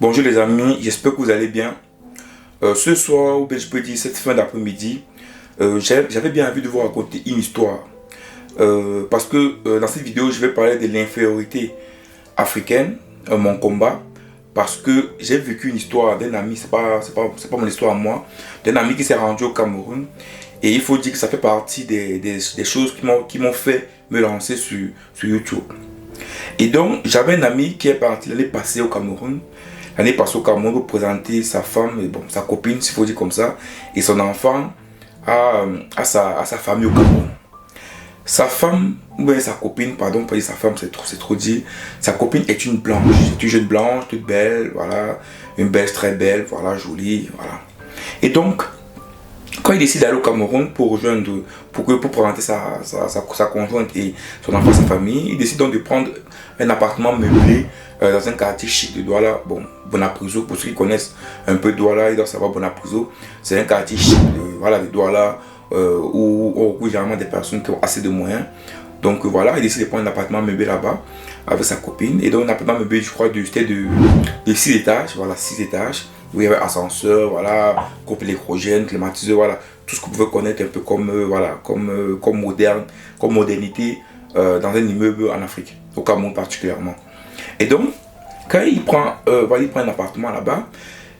Bonjour les amis, j'espère que vous allez bien. Ce soir, ou bien je peux dire cette fin d'après-midi, j'avais bien envie de vous raconter une histoire. Parce que dans cette vidéo, je vais parler de l'infériorité africaine, mon combat. Parce que j'ai vécu une histoire d'un ami, c'est pas mon histoire à moi, d'un ami qui s'est rendu au Cameroun. Et il faut dire que ça fait partie des choses qui m'ont fait me lancer sur YouTube. Et donc, j'avais un ami qui est parti l'année passée au Cameroun. L'année passée au Cameroun pour présenter sa femme, et bon, sa copine, s'il faut dire comme ça, et son enfant à sa famille au Cameroun. Sa femme, ou bien sa copine, pardon, pas dire sa femme, c'est trop dit. Sa copine est une blanche, c'est une jeune blanche, toute belle, voilà, une belle, très belle, voilà, jolie, voilà. Et donc, quand il décide d'aller au Cameroun pour rejoindre, pour présenter sa conjointe et son enfant, sa famille, il décide donc de prendre un appartement meublé dans un quartier chic de Douala. Bon, Bonapriso, pour ceux qui connaissent un peu Douala, ils doivent savoir Bonapriso. C'est un quartier chic de Douala où on recoupe généralement des personnes qui ont assez de moyens. Donc voilà, il décide de prendre un appartement meublé là-bas avec sa copine. Et donc un appartement meublé, je crois, c'était de 6 étages, voilà, 6 étages. Où il y avait ascenseur, voilà, coupe électrogène, climatiseur, voilà, tout ce que vous pouvez connaître un peu comme, comme modernité dans un immeuble en Afrique, au Cameroun particulièrement. Et donc, quand il prend un appartement là-bas,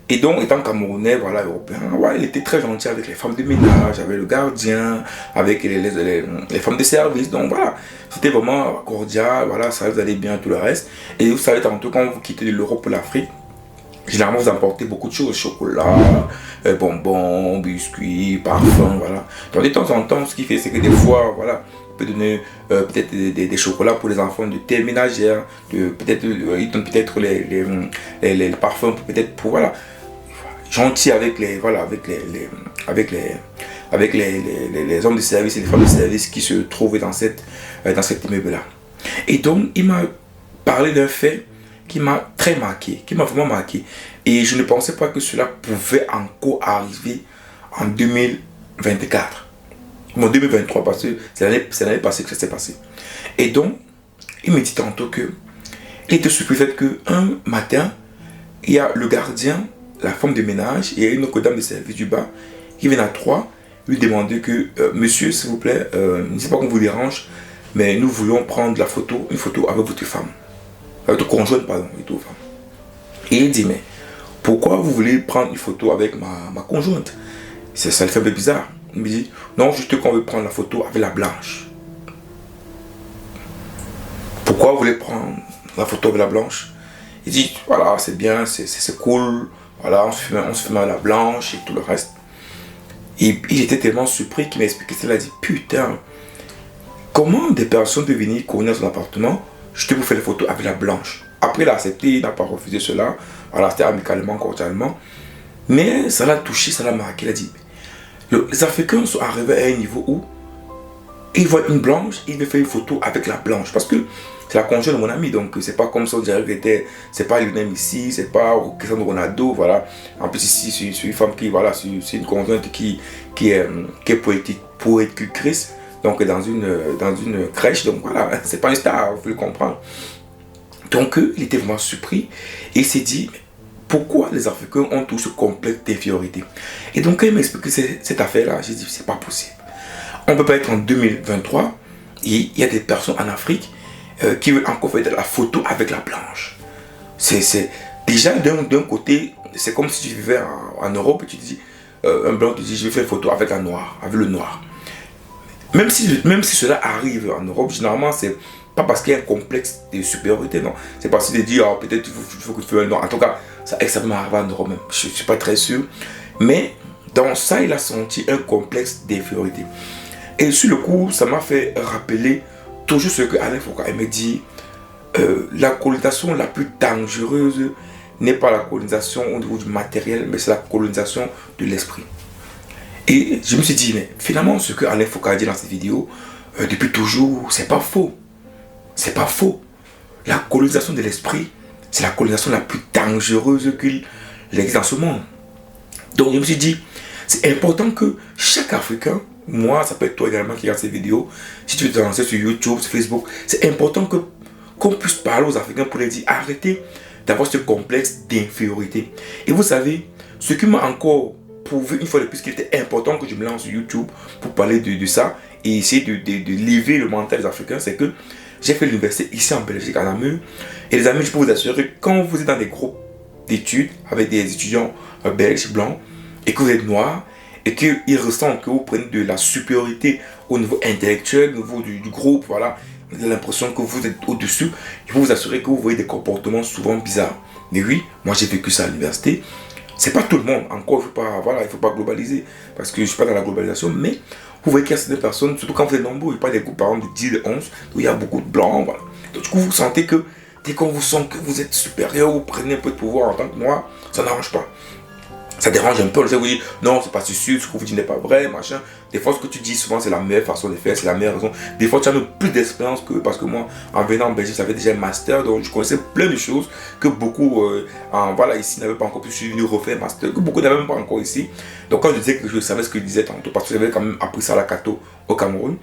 et donc étant camerounais, voilà, européen, voilà, il était très gentil avec les femmes de ménage, avec le gardien, avec les femmes de service, donc voilà, c'était vraiment cordial, voilà, ça vous allait bien, tout le reste. Et vous savez, tantôt quand vous quittez de l'Europe pour l'Afrique, généralement, vous emportez beaucoup de choses, chocolat, bonbons, biscuits, parfums, voilà. Donc, de temps en temps, ce qu'il fait, c'est que des fois, voilà, il peut donner peut-être des chocolats pour les enfants de thé ménagère, peut-être, il donne peut-être les parfums, peut-être pour, voilà, gentil avec les, voilà, avec les hommes de service et les femmes de service qui se trouvent dans cet immeuble-là. Et donc, il m'a parlé d'un fait qui m'a très marqué, qui m'a vraiment marqué. Et je ne pensais pas que cela pouvait encore arriver en 2024. Bon, 2023, parce que c'est l'année passée que ça s'est passé. Et donc, il me dit tantôt que il était surpris fait qu'un matin, il y a le gardien, la femme de ménage et une autre dame de service du bas qui viennent à 3 lui demander que, monsieur, s'il vous plaît, ne sais pas qu'on vous dérange, mais nous voulons prendre une photo avec votre femme. Votre conjointe, pardon, et il dit, mais pourquoi vous voulez prendre une photo avec ma conjointe? Ça le fait un peu bizarre. Il me dit, non, juste qu'on veut prendre la photo avec la blanche. Pourquoi vous voulez prendre la photo avec la blanche? Il dit, voilà, c'est bien, c'est cool, voilà, on se filme avec la blanche et tout le reste. Et il était tellement surpris qu'il m'a expliqué cela. Il a dit, putain, comment des personnes peuvent venir connaître son appartement? Je te vous fais les photos avec la blanche. Après, il a accepté, il n'a pas refusé cela. Voilà, c'était amicalement, cordialement. Mais ça l'a touché, ça l'a marqué. Il a dit, les Africains sont arrivés à un niveau où ils voient une blanche, ils veulent faire une photo avec la blanche. Parce que c'est la conjointe de mon ami, donc c'est pas comme ça on dirait que c'est pas Lionel Messi, c'est pas Cristiano Ronaldo, voilà. En plus ici, c'est une femme qui, voilà, c'est une conjointe qui est poétique, donc dans une crèche, donc voilà, c'est pas une star, vous le comprendre. Donc il était vraiment surpris et il s'est dit, pourquoi les Africains ont tout ce complexe d'infériorité? Et donc quand il m'a expliqué cette affaire-là, j'ai dit, c'est pas possible. On ne peut pas être en 2023 et il y a des personnes en Afrique qui veulent encore faire de la photo avec la blanche. C'est déjà d'un côté, c'est comme si tu vivais en Europe et tu dis, un blanc te dit, je vais faire une photo avec la noire, avec le noir. Même si cela arrive en Europe, généralement, c'est pas parce qu'il y a un complexe de supériorité, non. C'est parce qu'il dit, oh, peut-être il faut que tu fasses un noir. En tout cas, ça extrêmement arrivé en Europe même. Je ne suis pas très sûr. Mais dans ça, il a senti un complexe d'infériorité. Et sur le coup, ça m'a fait rappeler toujours ce que Alain Foucault me dit. La colonisation la plus dangereuse n'est pas la colonisation au niveau du matériel, mais c'est la colonisation de l'esprit. Et je me suis dit, mais finalement, ce que Alain Foucault a dit dans cette vidéo, depuis toujours, c'est pas faux. C'est pas faux. La colonisation de l'esprit, c'est la colonisation la plus dangereuse qu'il existe dans ce monde. Donc je me suis dit, c'est important que chaque Africain, moi, ça peut être toi également qui regarde ces vidéos, si tu veux te lancer sur YouTube, sur Facebook, c'est important qu'on puisse parler aux Africains pour les dire, arrêtez d'avoir ce complexe d'infériorité. Et vous savez, ce qui m'a encore prouvé une fois de plus qu'il était important que je me lance sur YouTube pour parler de ça et essayer de lever le mental des Africains, c'est que j'ai fait l'université ici en Belgique, à Namur. Et les amis, je peux vous assurer que quand vous êtes dans des groupes d'études avec des étudiants belges, blancs, et que vous êtes noirs, et qu'ils ressentent que vous prenez de la supériorité au niveau intellectuel, au niveau du groupe, voilà, vous avez l'impression que vous êtes au-dessus, je peux vous assurer que vous voyez des comportements souvent bizarres. Mais oui, moi j'ai vécu ça à l'université. C'est pas tout le monde, encore il faut pas globaliser, parce que je suis pas dans la globalisation, mais vous voyez qu'il y a certaines personnes, surtout quand vous êtes nombreux, il n'y a pas des groupes par exemple de 10, de 11, où il y a beaucoup de blancs, voilà. Donc du coup vous sentez que dès qu'on vous sent que vous êtes supérieur, vous prenez un peu de pouvoir en tant que noir, ça n'arrange pas. Ça dérange un peu, on vous dit non, c'est pas sûr, ce que vous dites n'est pas vrai, machin. Des fois, ce que tu dis souvent, c'est la meilleure façon de faire, c'est la meilleure raison. Des fois, tu as même plus d'expérience que. Parce que moi, en venant en Belgique, j'avais déjà un master, donc je connaissais plein de choses que beaucoup, ici, n'avaient pas encore pu suivre, refaire un master, que beaucoup n'avaient même pas encore ici. Donc, quand je disais que je savais ce que je disais tantôt, parce que j'avais quand même appris ça à la Cato au Cameroun,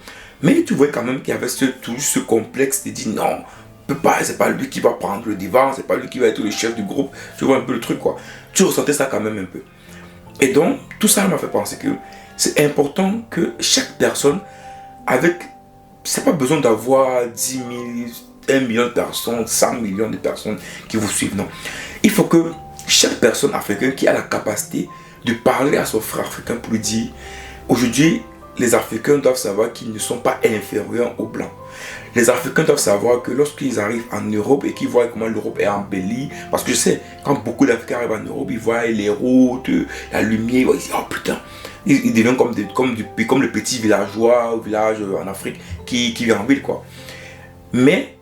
mais tu voyais quand même qu'il y avait toujours ce complexe de dire non. C'est pas lui qui va prendre le divan, c'est pas lui qui va être le chef du groupe. Tu vois un peu le truc, quoi. Tu ressentais ça quand même un peu. Et donc, tout ça m'a fait penser que c'est important que chaque personne, c'est pas besoin d'avoir 10 000, 1 million de personnes, 100 millions de personnes qui vous suivent, non. Il faut que chaque personne africaine qui a la capacité de parler à son frère africain pour lui dire, aujourd'hui, les Africains doivent savoir qu'ils ne sont pas inférieurs aux Blancs. Les Africains doivent savoir que lorsqu'ils arrivent en Europe et qu'ils voient comment l'Europe est embellie, parce que je sais, quand beaucoup d'Africains arrivent en Europe, ils voient les routes, la lumière, ils disent, oh putain, ils deviennent comme le petit villageois ou village en Afrique qui vit en ville, quoi. Mais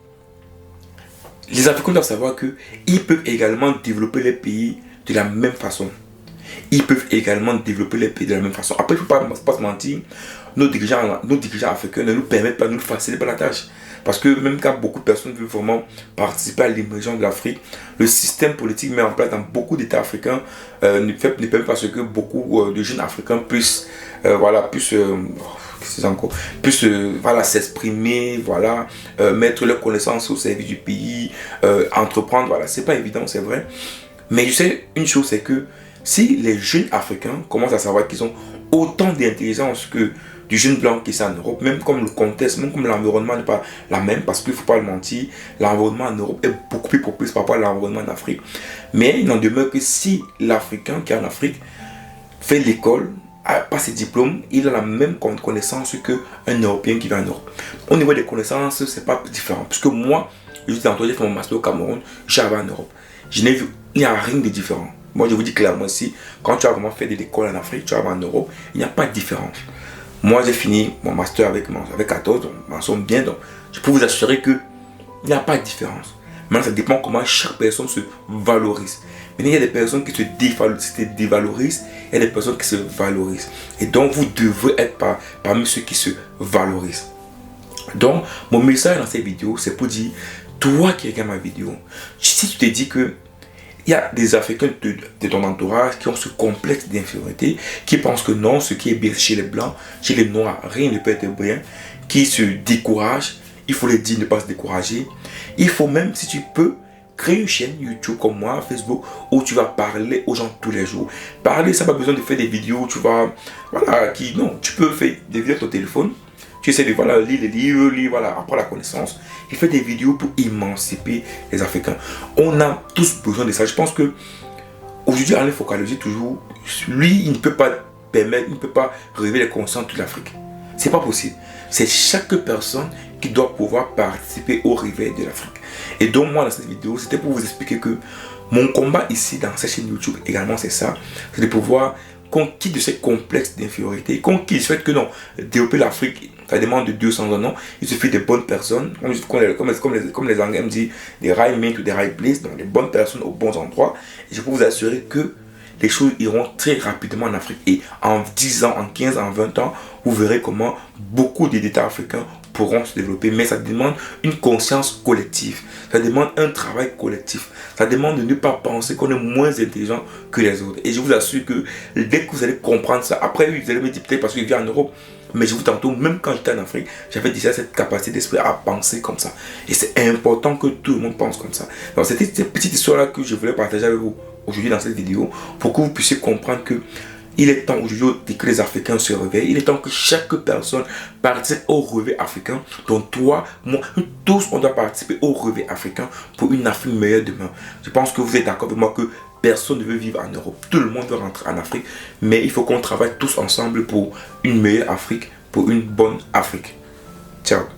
les Africains doivent savoir qu'ils peuvent également développer les pays de la même façon. Ils peuvent également développer les pays de la même façon. Après, il ne faut pas se mentir, nos dirigeants africains ne nous permettent pas, ne nous facilitent pas la tâche. Parce que même quand beaucoup de personnes veulent vraiment participer à l'émergence de l'Afrique, le système politique mis en place dans beaucoup d'États africains ne permet pas ce que beaucoup de jeunes Africains puissent s'exprimer, mettre leurs connaissances au service du pays, entreprendre. Voilà, c'est pas évident, c'est vrai. Mais je sais une chose, c'est que si les jeunes Africains commencent à savoir qu'ils ont autant d'intelligence que du jeune blanc qui est en Europe, même comme le contexte, même comme l'environnement n'est pas la même, parce qu'il ne faut pas le mentir, l'environnement en Europe est beaucoup plus propice par rapport à l'environnement en Afrique. Mais il n'en demeure que si l'Africain qui est en Afrique fait l'école, pas ses diplômes, il a la même connaissance qu'un Européen qui vient en Europe. Au niveau des connaissances, c'est pas différent. Puisque moi, je dis tantôt, j'ai fait mon master au Cameroun, j'arrive en Europe. Je n'ai vu, il n'y a rien de différent. Moi, je vous dis clairement ici, quand tu as vraiment fait de l'école en Afrique, tu arrives en Europe, il n'y a pas de différence. Moi, j'ai fini mon master avec 14, donc m'en sommes bien. Donc, je peux vous assurer qu'il n'y a pas de différence. Maintenant, ça dépend comment chaque personne se valorise. Maintenant, il y a des personnes qui se dévalorisent, il y a des personnes qui se valorisent. Et donc, vous devrez être parmi ceux qui se valorisent. Donc, mon message dans cette vidéo, c'est pour dire, toi qui regardes ma vidéo, si tu te dis que il y a des Africains de ton entourage qui ont ce complexe d'infériorité, qui pensent que non, ce qui est bien chez les Blancs, chez les Noirs, rien ne peut être bien, qui se découragent. Il faut les dire, ne pas se décourager. Il faut même, si tu peux, créer une chaîne YouTube comme moi, Facebook, où tu vas parler aux gens tous les jours. Parler, ça n'a pas besoin de faire des vidéos, tu peux faire des vidéos sur ton téléphone. Tu essaies de lire les livres, apprendre la connaissance. Il fait des vidéos pour émanciper les Africains. On a tous besoin de ça. Je pense que aujourd'hui, on est focalisé toujours. Lui, il ne peut pas permettre, il ne peut pas révéler les consciences de toute l'Afrique. C'est pas possible. C'est chaque personne qui doit pouvoir participer au réveil de l'Afrique. Et donc, moi, dans cette vidéo, c'était pour vous expliquer que mon combat ici, dans cette chaîne YouTube, également, c'est ça. C'est de pouvoir qu'on quitte de ces complexes d'infériorité, qu'on quitte le fait que non, développer l'Afrique, ça demande de 200 ans, non. Il suffit de bonnes personnes, comme les Anglais me disent, des right men to the right place, donc des bonnes personnes aux bons endroits. Et je peux vous assurer que les choses iront très rapidement en Afrique. Et en 10 ans, en 15 ans, en 20 ans, vous verrez comment beaucoup d'États africains pourront se développer. Mais ça demande une conscience collective. Ça demande un travail collectif. Ça demande de ne pas penser qu'on est moins intelligent que les autres. Et je vous assure que dès que vous allez comprendre ça, après vous allez me dire peut-être parce que je vis en Europe, Mais je vous tantôt, même quand j'étais en Afrique, j'avais déjà cette capacité d'esprit à penser comme ça. Et c'est important que tout le monde pense comme ça. Donc c'était cette petite histoire-là que je voulais partager avec vous aujourd'hui dans cette vidéo, pour que vous puissiez comprendre que il est temps aujourd'hui que les Africains se réveillent. Il est temps que chaque personne participe au réveil africain. Donc toi, moi, tous, on doit participer au réveil africain pour une Afrique meilleure demain. Je pense que vous êtes d'accord avec moi que personne ne veut vivre en Europe. Tout le monde veut rentrer en Afrique. Mais il faut qu'on travaille tous ensemble pour une meilleure Afrique, pour une bonne Afrique. Ciao.